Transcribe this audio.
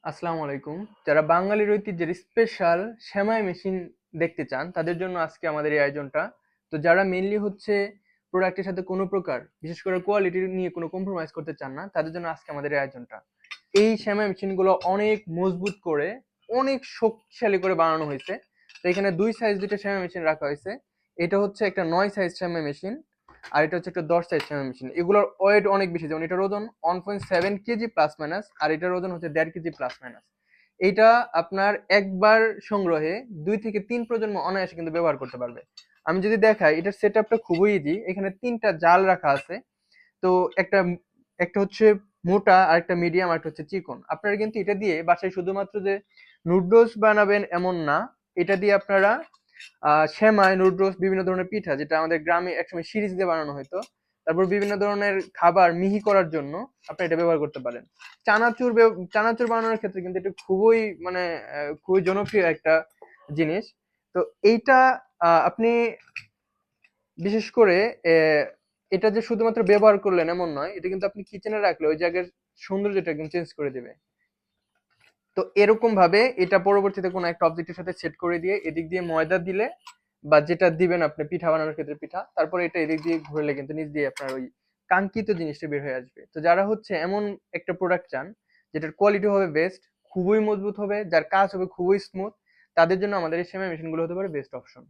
আসসালামু আলাইকুম। যারা বাঙালির ঐতিহ্যের স্পেশাল সেমাই মেশিন দেখতে চান, তাদের জন্য আজকে আমাদের এই আয়োজনটা। তো যারা মেইনলি হচ্ছে প্রোডাক্টের সাথে কোনো প্রকার, বিশেষ করে কোয়ালিটি নিয়ে কোনো কম্প্রোমাইজ করতে চান না, তাদের জন্য আজকে আমাদের এই আয়োজনটা। এই সেমাই মেশিনগুলো অনেক মজবুত করে, অনেক শক্তিশালী করে বানানো হয়েছে। তো এখানে ২ সাইজ ২ টা সেমাই মেশিন রাখা হয়েছে। এটা হচ্ছে একটা ৯ সাইজ সেমাই মেশিন, আর এটা হচ্ছে একটা ১০ সাইজ সেমাই মেশিন। এগুলোর ওয়েট অনেক বেশি, যেমন এটার ওজন 1.7 কেজি প্লাস মাইনাস, আর এটার ওজন হচ্ছে ১.৫ কেজি প্লাস মাইনাস। এইটা আপনার একবার সংগ্রহে ২ থেকে ৩ প্রজন্ম অনায়াসে কিন্তু ব্যবহার করতে পারবে। আমি যদি দেখাই, এটার সেটআপটা খুবই ইজি। এখানে ৩ টা জাল রাখা আছে। তো একটা একটা হচ্ছে মোটা, আরেকটা মিডিয়াম, আরেকটা হচ্ছে চিকন। আপনারা কিন্তু এটা দিয়ে বাসায় শুধুমাত্র যে নুডলস বানাবেন এমন না, এটা দিয়ে আপনারা সেমাই, নুডলস, বিভিন্ন ধরনের পিঠা, যেটা আমাদের গ্রামে একসময় সিরিজ দিয়ে বানানো হতো, তারপর বিভিন্ন ধরনের খাবার মিহি করার জন্য আপনি এটা ব্যবহার করতে পারেন। চানাচুর বানানোর ক্ষেত্রে কিন্তু এটা খুবই মানে খুবই জনপ্রিয় একটা জিনিস। তো এইটা আপনি বিশেষ করে এটা যে শুধুমাত্র ব্যবহার করলেন এমন নয়, এটা কিন্তু আপনি কিচেনে রাখলে ওই জায়গার সৌন্দর্যটা একদম চেঞ্জ করে দিবে। তো এরকম ভাবে এটা পরবর্তীতে কোনো একটা অবজেক্টের সাথে সেট করে দিয়ে এদিক দিয়ে ময়দা দিলে, বা যেটা দিবেন আপনি পিঠা বানানোর ক্ষেত্রে পিঠা, তারপরে এটা এদিক দিয়ে ঘুরলে কিন্তু নিচ দিয়ে আপনার ওই কাঙ্ক্ষিত জিনিসটা বের হয়ে আসবে। তো যারা হচ্ছে এমন একটা প্রোডাক্ট চান যেটার কোয়ালিটি হবে বেস্ট, খুবই মজবুত হবে, যার কাজ হবে খুবই স্মুথ, তাদের জন্য আমাদের এই সেমাই মেশিন গুলো হতে পারে বেস্ট অপশন।